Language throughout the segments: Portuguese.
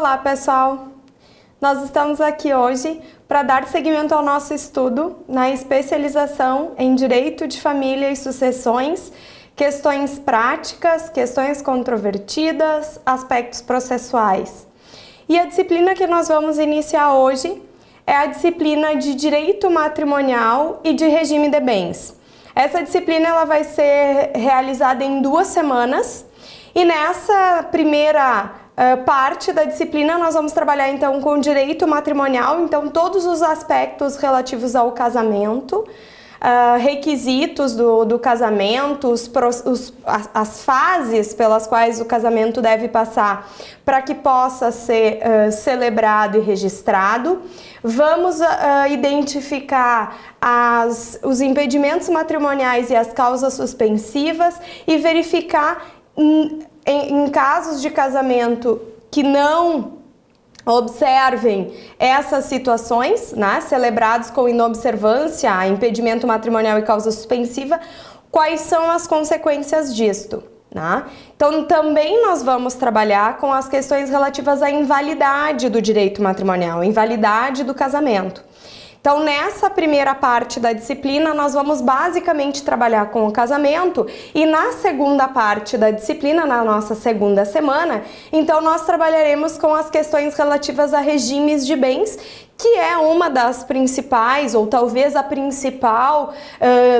Olá, pessoal! Nós estamos aqui hoje para dar seguimento ao nosso estudo na especialização em Direito de Família e Sucessões, questões práticas, questões controvertidas, aspectos processuais. E a disciplina que nós vamos iniciar hoje é a disciplina de Direito Matrimonial e de Regime de Bens. Essa disciplina ela vai ser realizada em 2 semanas e nessa primeira parte da disciplina nós vamos trabalhar então com direito matrimonial, então todos os aspectos relativos ao casamento, requisitos do casamento, as fases pelas quais o casamento deve passar para que possa ser celebrado e registrado. Vamos identificar os impedimentos matrimoniais e as causas suspensivas e verificar em casos de casamento que não observem essas situações, né, celebrados com inobservância, impedimento matrimonial e causa suspensiva, quais são as consequências disto, né? Então, também nós vamos trabalhar com as questões relativas à invalidade do direito matrimonial, invalidade do casamento. Então, nessa primeira parte da disciplina, nós vamos basicamente trabalhar com o casamento e na segunda parte da disciplina, na nossa segunda semana, então nós trabalharemos com as questões relativas a regimes de bens, que é uma das principais, ou talvez a principal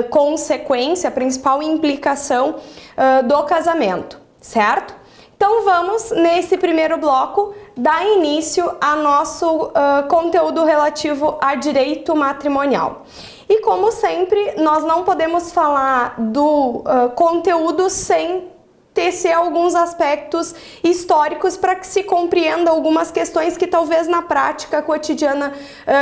consequência, a principal implicação do casamento, certo? Então vamos, nesse primeiro bloco, dar início ao nosso conteúdo relativo a direito matrimonial. E como sempre, nós não podemos falar do conteúdo sem tecer alguns aspectos históricos para que se compreenda algumas questões que talvez na prática cotidiana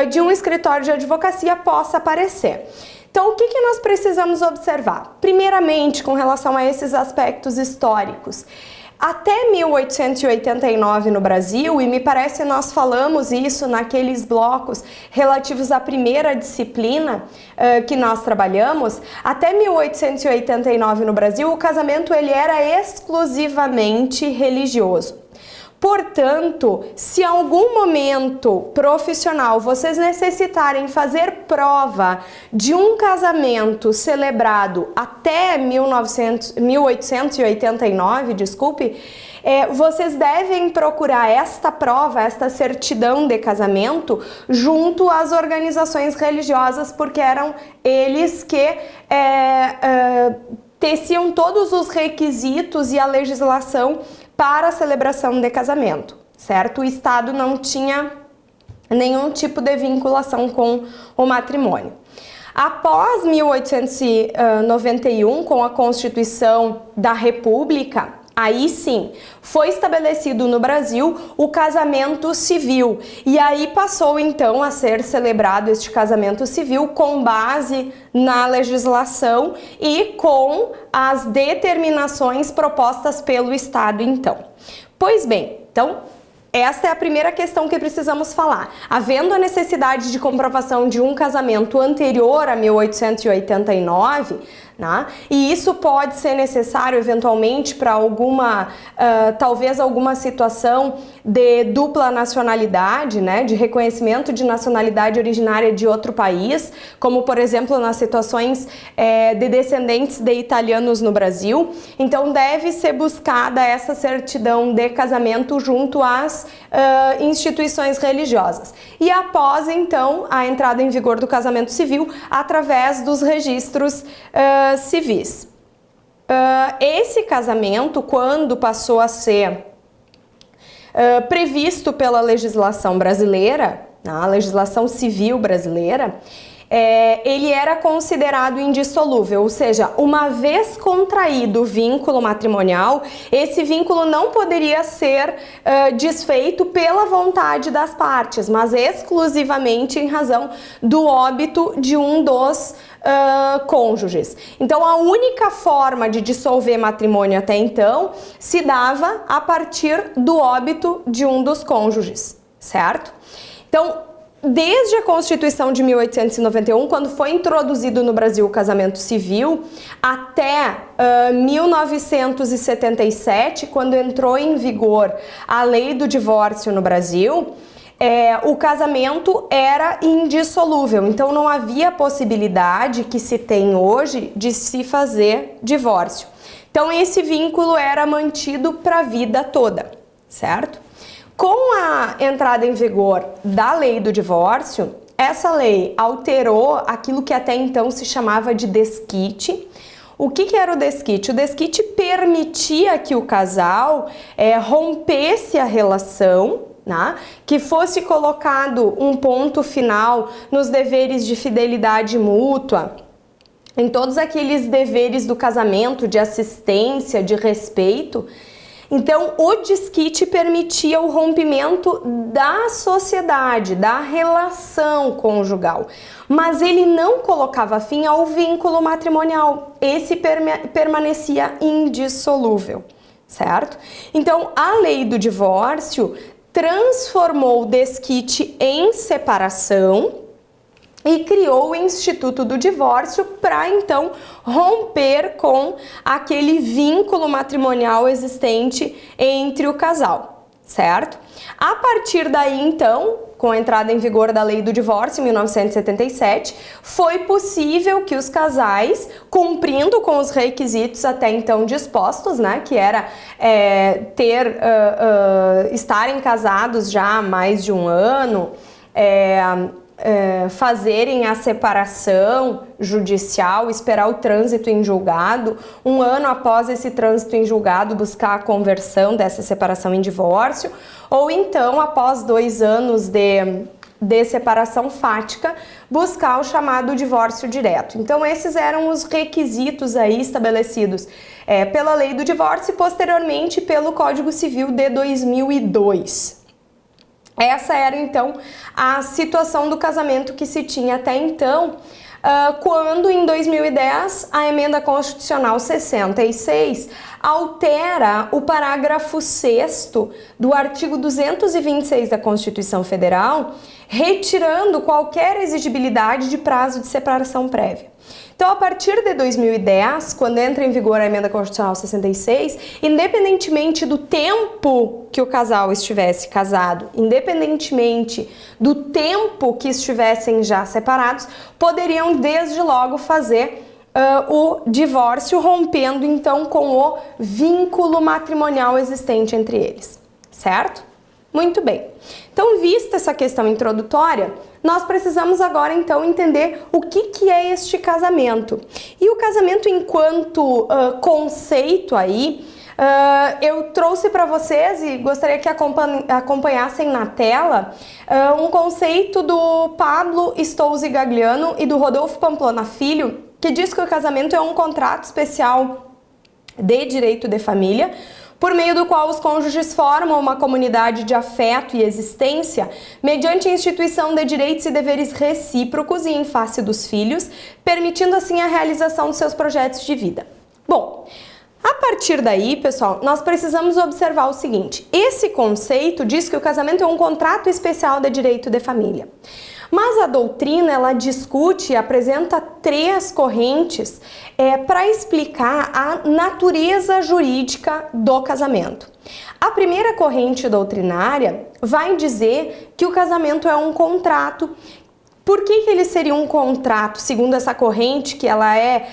de um escritório de advocacia possa aparecer. Então, o que nós precisamos observar? Primeiramente, com relação a esses aspectos históricos, até 1889 no Brasil, e me parece nós falamos isso naqueles blocos relativos à primeira disciplina que nós trabalhamos, até 1889 no Brasil o casamento ele era exclusivamente religioso. Portanto, se em algum momento profissional vocês necessitarem fazer prova de um casamento celebrado até 1889, vocês devem procurar esta prova, esta certidão de casamento, junto às organizações religiosas, porque eram eles que teciam todos os requisitos e a legislação para a celebração de casamento, certo? O Estado não tinha nenhum tipo de vinculação com o matrimônio. Após 1891, com a Constituição da República, aí sim, foi estabelecido no Brasil o casamento civil e aí passou então a ser celebrado este casamento civil com base na legislação e com as determinações propostas pelo Estado então. Pois bem, então esta é a primeira questão que precisamos falar. Havendo a necessidade de comprovação de um casamento anterior a 1889, né? E isso pode ser necessário eventualmente para talvez alguma situação de dupla nacionalidade, né? De reconhecimento de nacionalidade originária de outro país, como por exemplo nas situações de descendentes de italianos no Brasil. Então deve ser buscada essa certidão de casamento junto às instituições religiosas. E após então a entrada em vigor do casamento civil através dos registros civis. Esse casamento, quando passou a ser previsto pela legislação brasileira, a legislação civil brasileira, ele era considerado indissolúvel, ou seja, uma vez contraído o vínculo matrimonial, esse vínculo não poderia ser desfeito pela vontade das partes, mas exclusivamente em razão do óbito de um dos cônjuges. Então, a única forma de dissolver matrimônio até então se dava a partir do óbito de um dos cônjuges, certo? Então, desde a Constituição de 1891, quando foi introduzido no Brasil o casamento civil, até 1977, quando entrou em vigor a lei do divórcio no Brasil, o casamento era indissolúvel, então não havia possibilidade que se tem hoje de se fazer divórcio. Então esse vínculo era mantido para a vida toda, certo? Com a entrada em vigor da lei do divórcio, essa lei alterou aquilo que até então se chamava de desquite. O que era o desquite? O desquite permitia que o casal rompesse a relação, né? Que fosse colocado um ponto final nos deveres de fidelidade mútua, em todos aqueles deveres do casamento, de assistência, de respeito. Então, o desquite permitia o rompimento da sociedade, da relação conjugal, mas ele não colocava fim ao vínculo matrimonial. Esse permanecia indissolúvel, certo? Então, a lei do divórcio transformou o desquite em separação e criou o Instituto do Divórcio para então romper com aquele vínculo matrimonial existente entre o casal, certo? A partir daí então, com a entrada em vigor da Lei do Divórcio em 1977, foi possível que os casais, cumprindo com os requisitos até então dispostos, né, que era estarem casados já há mais de um ano, fazerem a separação judicial, esperar o trânsito em julgado, um ano após esse trânsito em julgado buscar a conversão dessa separação em divórcio, ou então após 2 anos de separação fática, buscar o chamado divórcio direto. Então esses eram os requisitos aí estabelecidos pela lei do divórcio e posteriormente pelo Código Civil de 2002. Essa era então a situação do casamento que se tinha até então, quando em 2010 a Emenda Constitucional 66 altera o parágrafo 6º do artigo 226 da Constituição Federal, retirando qualquer exigibilidade de prazo de separação prévia. Então, a partir de 2010, quando entra em vigor a Emenda Constitucional 66, independentemente do tempo que o casal estivesse casado, independentemente do tempo que estivessem já separados, poderiam desde logo fazer o divórcio, rompendo então com o vínculo matrimonial existente entre eles, certo? Muito bem. Então, vista essa questão introdutória, nós precisamos agora então entender o que é este casamento. E o casamento enquanto conceito aí, eu trouxe para vocês e gostaria que acompanhassem na tela um conceito do Pablo Stolze Gagliano e do Rodolfo Pamplona Filho, que diz que o casamento é um contrato especial de direito de família, por meio do qual os cônjuges formam uma comunidade de afeto e existência, mediante a instituição de direitos e deveres recíprocos e em face dos filhos, permitindo assim a realização dos seus projetos de vida. Bom, a partir daí, pessoal, nós precisamos observar o seguinte: esse conceito diz que o casamento é um contrato especial de direito de família. Mas a doutrina, ela discute e apresenta 3 correntes para explicar a natureza jurídica do casamento. A primeira corrente doutrinária vai dizer que o casamento é um contrato. Por que ele seria um contrato, segundo essa corrente, que ela é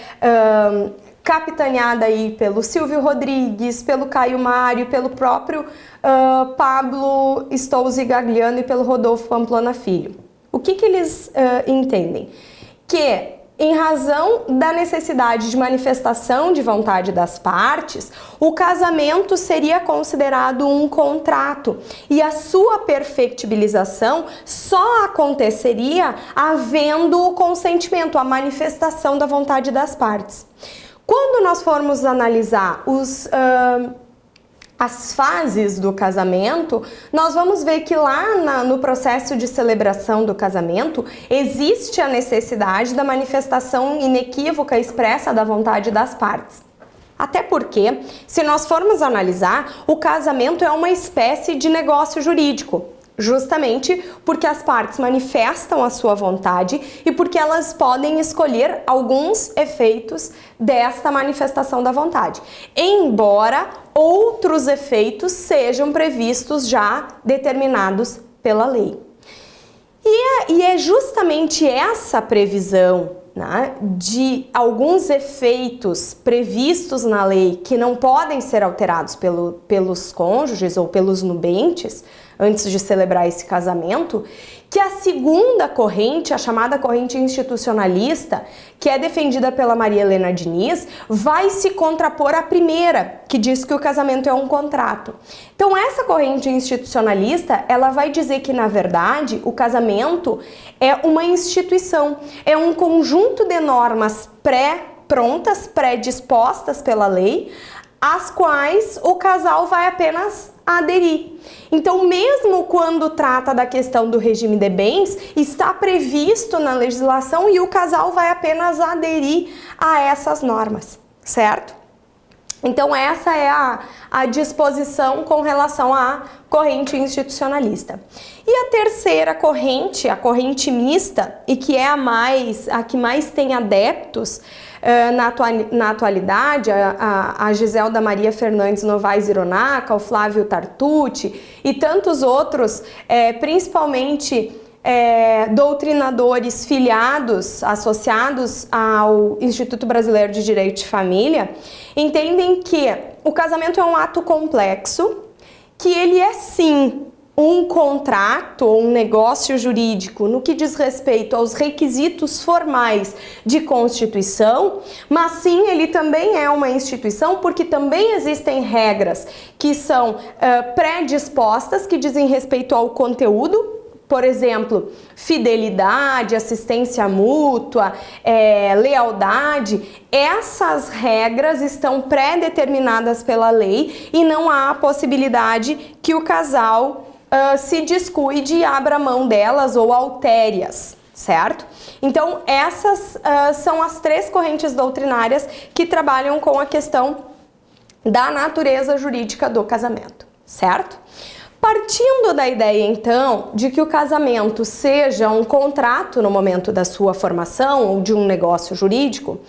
capitaneada aí pelo Silvio Rodrigues, pelo Caio Mário, pelo próprio Pablo Stolze Gagliano e pelo Rodolfo Pamplona Filho? O que eles entendem? Que, em razão da necessidade de manifestação de vontade das partes, o casamento seria considerado um contrato e a sua perfectibilização só aconteceria havendo o consentimento, a manifestação da vontade das partes. Quando nós formos analisar as fases do casamento, nós vamos ver que lá no processo de celebração do casamento existe a necessidade da manifestação inequívoca expressa da vontade das partes. Até porque, se nós formos analisar, o casamento é uma espécie de negócio jurídico. Justamente porque as partes manifestam a sua vontade e porque elas podem escolher alguns efeitos desta manifestação da vontade, embora outros efeitos sejam previstos já determinados pela lei. E é justamente essa previsão, né, de alguns efeitos previstos na lei que não podem ser alterados pelos cônjuges ou pelos nubentes antes de celebrar esse casamento, que a segunda corrente, a chamada corrente institucionalista, que é defendida pela Maria Helena Diniz, vai se contrapor à primeira, que diz que o casamento é um contrato. Então essa corrente institucionalista, ela vai dizer que, na verdade, o casamento é uma instituição, é um conjunto de normas pré-prontas, pré-dispostas pela lei, às quais o casal vai apenas aderir. Então, mesmo quando trata da questão do regime de bens, está previsto na legislação e o casal vai apenas aderir a essas normas, certo? Então, essa é a disposição com relação à corrente institucionalista. E a terceira corrente, a corrente mista, e que é a que mais tem adeptos na atualidade, a Giselda Maria Fernandes Novaes Ironaca, o Flávio Tartucci e tantos outros, principalmente doutrinadores filiados, associados ao Instituto Brasileiro de Direito de Família, entendem que o casamento é um ato complexo, que ele é sim um contrato ou um negócio jurídico no que diz respeito aos requisitos formais de constituição, mas sim ele também é uma instituição porque também existem regras que são predispostas, que dizem respeito ao conteúdo. Por exemplo, fidelidade, assistência mútua, lealdade, essas regras estão pré-determinadas pela lei e não há possibilidade que o casal se descuide e abra mão delas ou altere-as, certo? Então, essas são as três correntes doutrinárias que trabalham com a questão da natureza jurídica do casamento, certo? Partindo da ideia, então, de que o casamento seja um contrato no momento da sua formação ou de um negócio jurídico,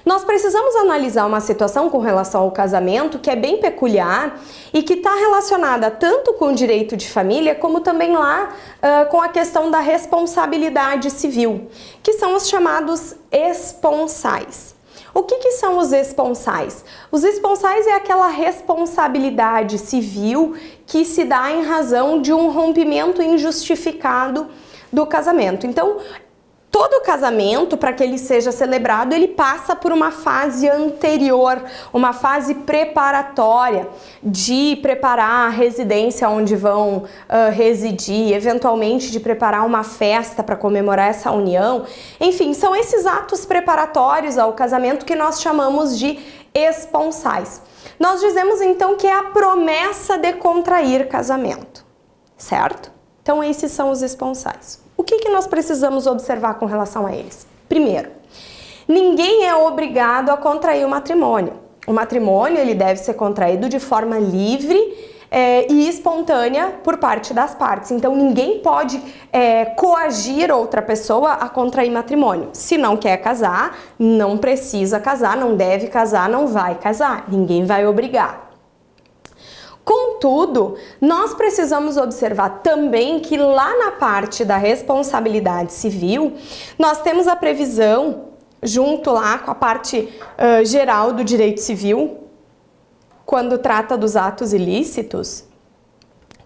nós precisamos analisar uma situação com relação ao casamento que é bem peculiar e que está relacionada tanto com o direito de família como também lá com a questão da responsabilidade civil, que são os chamados esponsais. O que são os esponsais? Os esponsais é aquela responsabilidade civil que se dá em razão de um rompimento injustificado do casamento. Então, todo casamento, para que ele seja celebrado, ele passa por uma fase anterior, uma fase preparatória de preparar a residência onde vão residir, eventualmente de preparar uma festa para comemorar essa união. Enfim, são esses atos preparatórios ao casamento que nós chamamos de esponsais. Nós dizemos então que é a promessa de contrair casamento, certo? Então esses são os esponsais. O que nós precisamos observar com relação a eles? Primeiro, ninguém é obrigado a contrair o matrimônio. O matrimônio ele deve ser contraído de forma livre e espontânea por parte das partes. Então, ninguém pode coagir outra pessoa a contrair matrimônio. Se não quer casar, não precisa casar, não deve casar, não vai casar. Ninguém vai obrigar. Contudo, nós precisamos observar também que lá na parte da responsabilidade civil, nós temos a previsão, junto lá com a parte geral do direito civil, quando trata dos atos ilícitos,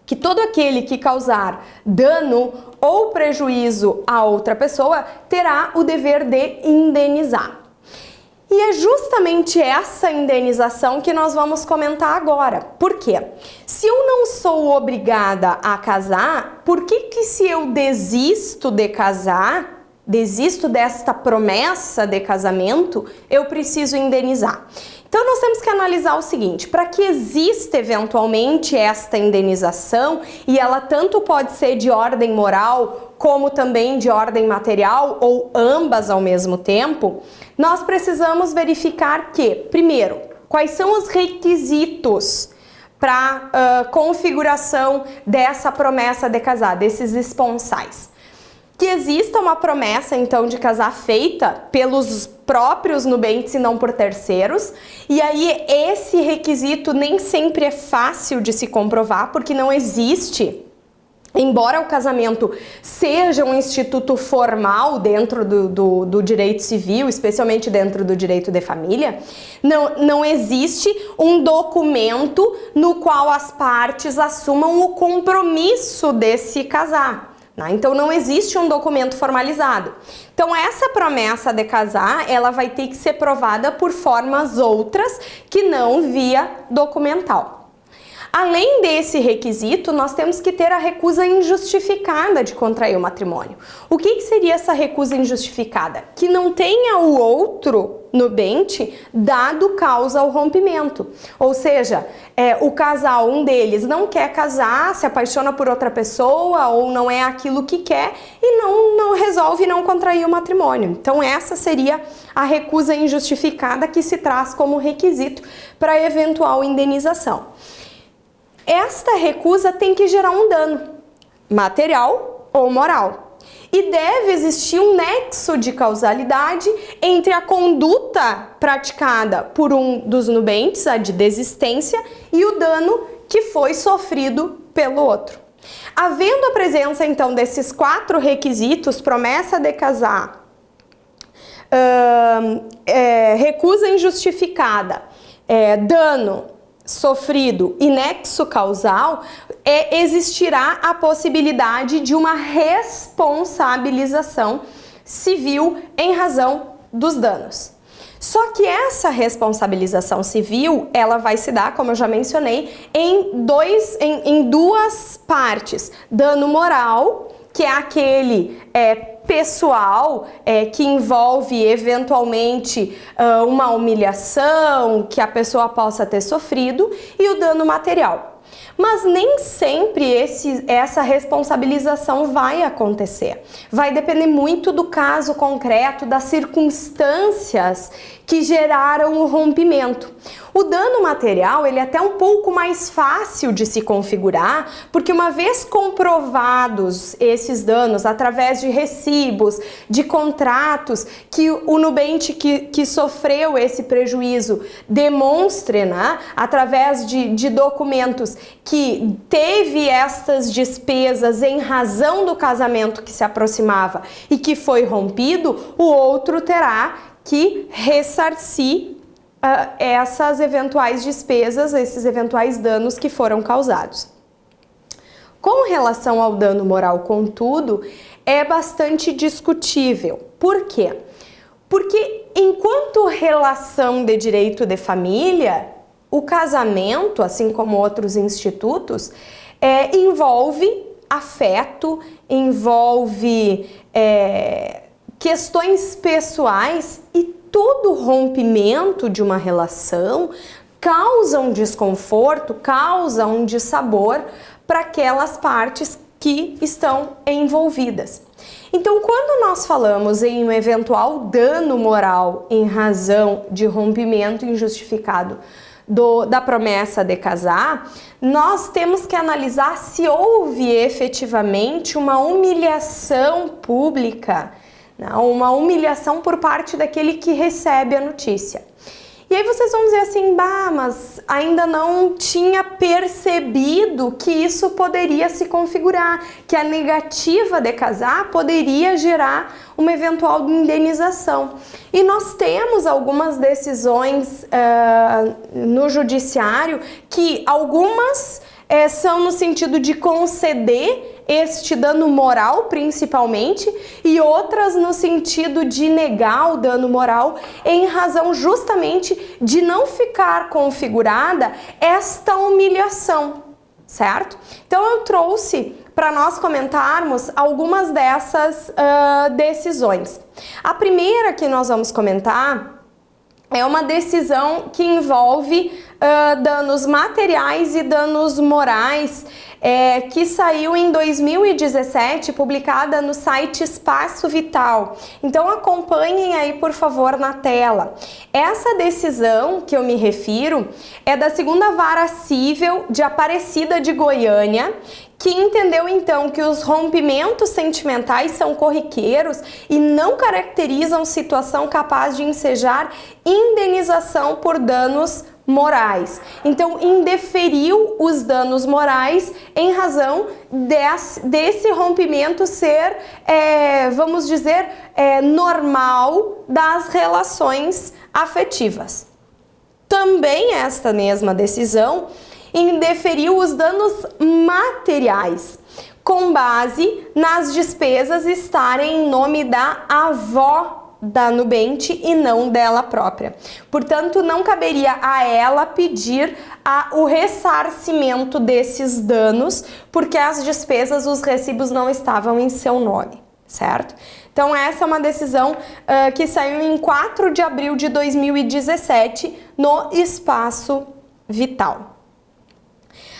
que todo aquele que causar dano ou prejuízo a outra pessoa terá o dever de indenizar. E é justamente essa indenização que nós vamos comentar agora. Por quê? Se eu não sou obrigada a casar, por que se eu desisto de casar, desisto desta promessa de casamento, eu preciso indenizar? Então nós temos que analisar o seguinte, para que exista eventualmente esta indenização, e ela tanto pode ser de ordem moral como também de ordem material, ou ambas ao mesmo tempo, nós precisamos verificar que, primeiro, quais são os requisitos para configuração dessa promessa de casar, desses esponsais. Que exista uma promessa, então, de casar feita pelos próprios nubentes e não por terceiros. E aí, esse requisito nem sempre é fácil de se comprovar, porque não existe, embora o casamento seja um instituto formal dentro do direito civil, especialmente dentro do direito de família, não existe um documento no qual as partes assumam o compromisso de se casar. Então não existe um documento formalizado. Então essa promessa de casar, ela vai ter que ser provada por formas outras que não via documental. Além desse requisito, nós temos que ter a recusa injustificada de contrair o matrimônio. O que seria essa recusa injustificada? Que não tenha o outro nubente dado causa ao rompimento. Ou seja, o casal, um deles não quer casar, se apaixona por outra pessoa ou não é aquilo que quer e não resolve não contrair o matrimônio. Então essa seria a recusa injustificada que se traz como requisito para eventual indenização. Esta recusa tem que gerar um dano material ou moral. E deve existir um nexo de causalidade entre a conduta praticada por um dos nubentes, a de desistência, e o dano que foi sofrido pelo outro. Havendo a presença, então, desses 4 requisitos, promessa de casar, recusa injustificada, dano sofrido e nexo causal, existirá a possibilidade de uma responsabilização civil em razão dos danos. Só que essa responsabilização civil, ela vai se dar, como eu já mencionei, em duas partes. Dano moral, que é aquele pessoal, que envolve eventualmente uma humilhação que a pessoa possa ter sofrido, e o dano material. Mas nem sempre essa responsabilização vai acontecer. Vai depender muito do caso concreto, das circunstâncias que geraram o rompimento. O dano material, ele é até um pouco mais fácil de se configurar, porque uma vez comprovados esses danos através de recibos, de contratos, que o nubente que sofreu esse prejuízo demonstre, né, através de documentos, que teve estas despesas em razão do casamento que se aproximava e que foi rompido, o outro terá que ressarcir essas eventuais despesas, esses eventuais danos que foram causados. Com relação ao dano moral, contudo, é bastante discutível. Por quê? Porque enquanto relação de direito de família, o casamento, assim como outros institutos, envolve afeto, envolve questões pessoais, e todo rompimento de uma relação causa um desconforto, causa um dissabor para aquelas partes que estão envolvidas. Então, quando nós falamos em um eventual dano moral em razão de rompimento injustificado da promessa de casar, nós temos que analisar se houve efetivamente uma humilhação pública, uma humilhação por parte daquele que recebe a notícia. E aí vocês vão dizer assim, mas ainda não tinha percebido que isso poderia se configurar, que a negativa de casar poderia gerar uma eventual indenização. E nós temos algumas decisões no judiciário que algumas são no sentido de conceder este dano moral, principalmente, e outras no sentido de negar o dano moral em razão justamente de não ficar configurada esta humilhação, certo? Então eu trouxe para nós comentarmos algumas dessas decisões. A primeira que nós vamos comentar é uma decisão que envolve danos materiais e danos morais, que saiu em 2017, publicada no site Espaço Vital. Então acompanhem aí, por favor, na tela. Essa decisão que eu me refiro é da 2ª Vara Cível de Aparecida de Goiânia, que entendeu então que os rompimentos sentimentais são corriqueiros e não caracterizam situação capaz de ensejar indenização por danos morais. Então, indeferiu os danos morais em razão desse rompimento ser, vamos dizer, normal das relações afetivas. Também esta mesma decisão indeferiu os danos materiais, com base nas despesas estarem em nome da avó da nubente e não dela própria. Portanto, não caberia a ela pedir o ressarcimento desses danos, porque as despesas, os recibos não estavam em seu nome, certo? Então, essa é uma decisão que saiu em 4 de abril de 2017 no Espaço Vital.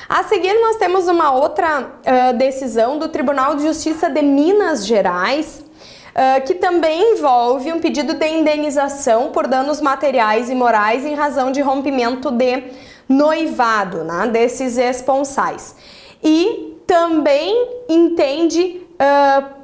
A seguir, nós temos uma outra decisão do Tribunal de Justiça de Minas Gerais, que também envolve um pedido de indenização por danos materiais e morais em razão de rompimento de noivado, né, desses esponsais. E também entende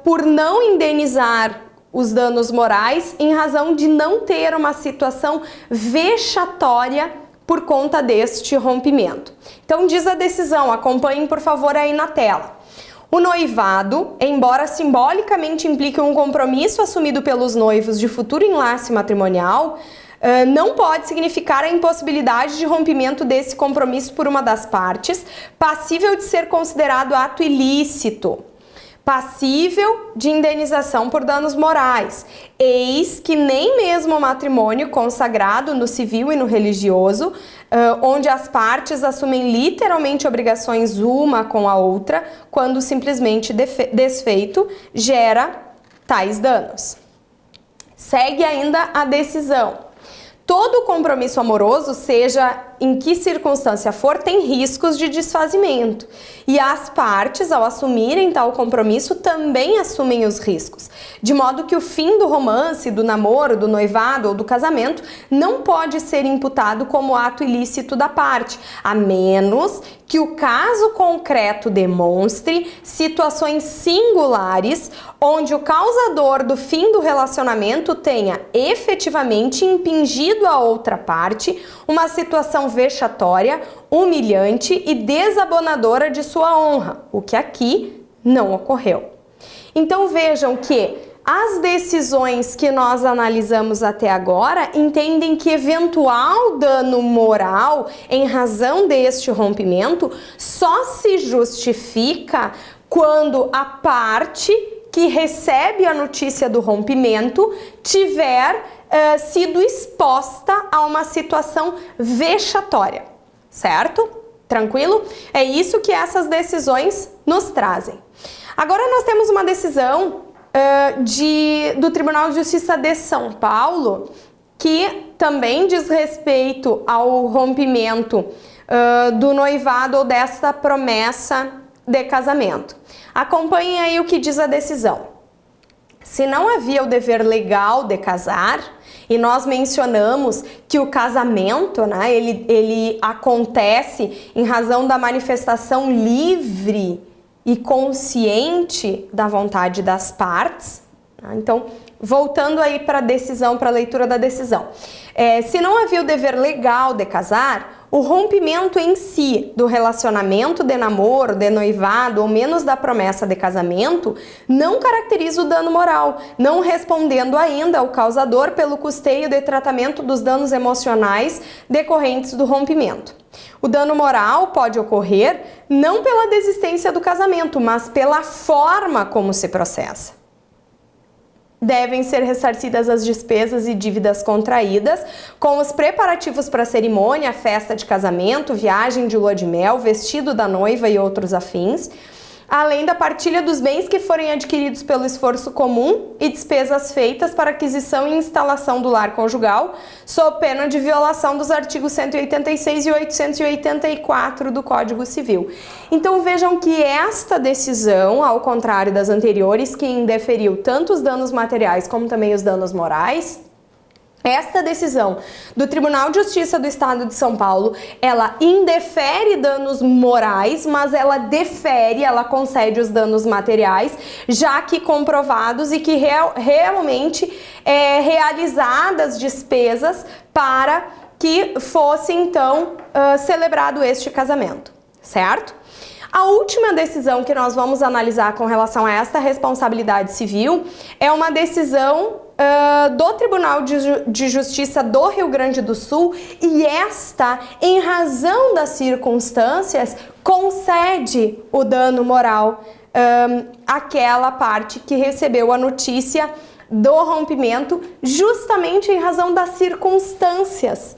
por não indenizar os danos morais em razão de não ter uma situação vexatória por conta deste rompimento. Então diz a decisão, acompanhem por favor aí na tela. O noivado, embora simbolicamente implique um compromisso assumido pelos noivos de futuro enlace matrimonial, não pode significar a impossibilidade de rompimento desse compromisso por uma das partes, passível de ser considerado ato ilícito, passível de indenização por danos morais. Eis que nem mesmo o matrimônio consagrado no civil e no religioso, onde as partes assumem literalmente obrigações uma com a outra, quando simplesmente desfeito, gera tais danos. Segue ainda a decisão. Todo compromisso amoroso, seja em que circunstância for, tem riscos de desfazimento. E as partes, ao assumirem tal compromisso, também assumem os riscos. De modo que o fim do romance, do namoro, do noivado ou do casamento não pode ser imputado como ato ilícito da parte, a menos que o caso concreto demonstre situações singulares onde o causador do fim do relacionamento tenha efetivamente impingido a outra parte uma situação vexatória, humilhante e desabonadora de sua honra, o que aqui não ocorreu. Então vejam que as decisões que nós analisamos até agora entendem que eventual dano moral em razão deste rompimento só se justifica quando a parte que recebe a notícia do rompimento tiver sido exposta a uma situação vexatória, certo? Tranquilo? É isso que essas decisões nos trazem. Agora nós temos uma decisão do Tribunal de Justiça de São Paulo, que também diz respeito ao rompimento do noivado ou desta promessa de casamento. Acompanhem aí o que diz a decisão. Se não havia o dever legal de casar, e nós mencionamos que o casamento, né, ele acontece em razão da manifestação livre e consciente da vontade das partes. Então, voltando aí para a decisão, para a leitura da decisão. Se não havia o dever legal de casar, o rompimento em si do relacionamento de namoro, de noivado ou menos da promessa de casamento não caracteriza o dano moral, não respondendo ainda ao causador pelo custeio de tratamento dos danos emocionais decorrentes do rompimento. O dano moral pode ocorrer não pela desistência do casamento, mas pela forma como se processa. Devem ser ressarcidas as despesas e dívidas contraídas com os preparativos para a cerimônia, festa de casamento, viagem de lua de mel, vestido da noiva e outros afins, além da partilha dos bens que forem adquiridos pelo esforço comum e despesas feitas para aquisição e instalação do lar conjugal, sob pena de violação dos artigos 186 e 884 do Código Civil. Então vejam que esta decisão, ao contrário das anteriores, que indeferiu tanto os danos materiais como também os danos morais, esta decisão do Tribunal de Justiça do Estado de São Paulo, ela indefere danos morais, mas ela defere, ela concede os danos materiais, já que comprovados e que realmente realizadas despesas para que fosse então celebrado este casamento, certo? A última decisão que nós vamos analisar com relação a esta responsabilidade civil é uma decisão do Tribunal de Justiça do Rio Grande do Sul, e esta, em razão das circunstâncias, concede o dano moral àquela parte que recebeu a notícia do rompimento, justamente em razão das circunstâncias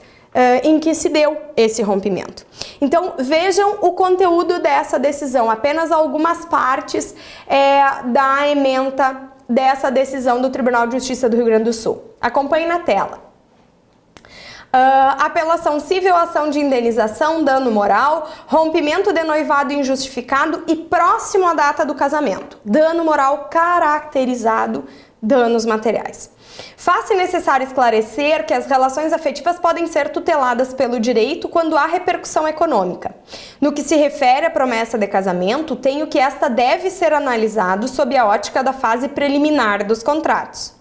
em que se deu esse rompimento. Então vejam o conteúdo dessa decisão, apenas algumas partes da ementa dessa decisão do Tribunal de Justiça do Rio Grande do Sul. Acompanhe na tela. Apelação civil, ação de indenização, dano moral, rompimento de noivado injustificado e próximo à data do casamento. Dano moral caracterizado, danos materiais. Faz-se necessário esclarecer que as relações afetivas podem ser tuteladas pelo direito quando há repercussão econômica. No que se refere à promessa de casamento, tenho que esta deve ser analisada sob a ótica da fase preliminar dos contratos.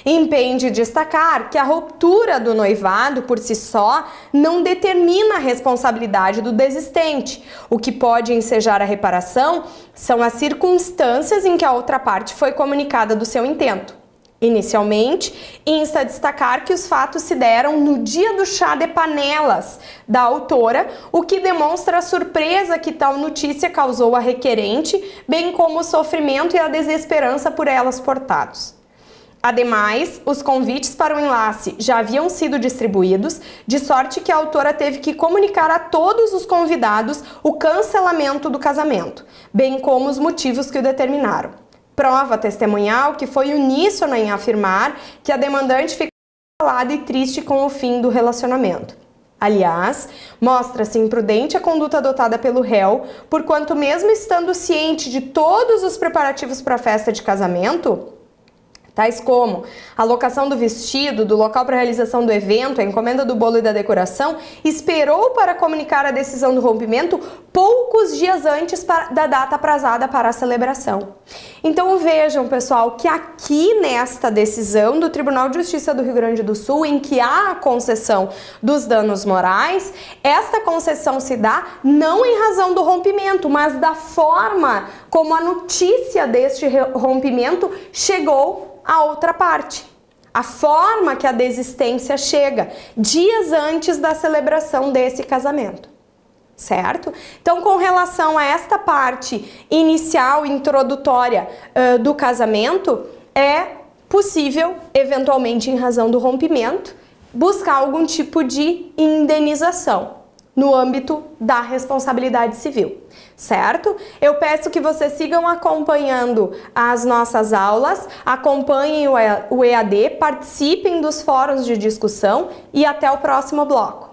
Impende destacar que a ruptura do noivado por si só não determina a responsabilidade do desistente. O que pode ensejar a reparação são as circunstâncias em que a outra parte foi comunicada do seu intento. Inicialmente, insta a destacar que os fatos se deram no dia do chá de panelas da autora, o que demonstra a surpresa que tal notícia causou a requerente, bem como o sofrimento e a desesperança por elas portados. Ademais, os convites para o enlace já haviam sido distribuídos, de sorte que a autora teve que comunicar a todos os convidados o cancelamento do casamento, bem como os motivos que o determinaram. Prova testemunhal que foi uníssona em afirmar que a demandante ficou calada e triste com o fim do relacionamento. Aliás, mostra-se imprudente a conduta adotada pelo réu, porquanto mesmo estando ciente de todos os preparativos para a festa de casamento, tais como a locação do vestido, do local para a realização do evento, a encomenda do bolo e da decoração, esperou para comunicar a decisão do rompimento poucos dias antes da data aprazada para a celebração. Então vejam, pessoal, que aqui nesta decisão do Tribunal de Justiça do Rio Grande do Sul, em que há a concessão dos danos morais, esta concessão se dá não em razão do rompimento, mas da forma como a notícia deste rompimento chegou a outra parte. A forma que a desistência chega dias antes da celebração desse casamento, certo? Então, com relação a esta parte inicial, introdutória do casamento, é possível, eventualmente em razão do rompimento, buscar algum tipo de indenização no âmbito da responsabilidade civil, certo? Eu peço que vocês sigam acompanhando as nossas aulas, acompanhem o EAD, participem dos fóruns de discussão e até o próximo bloco.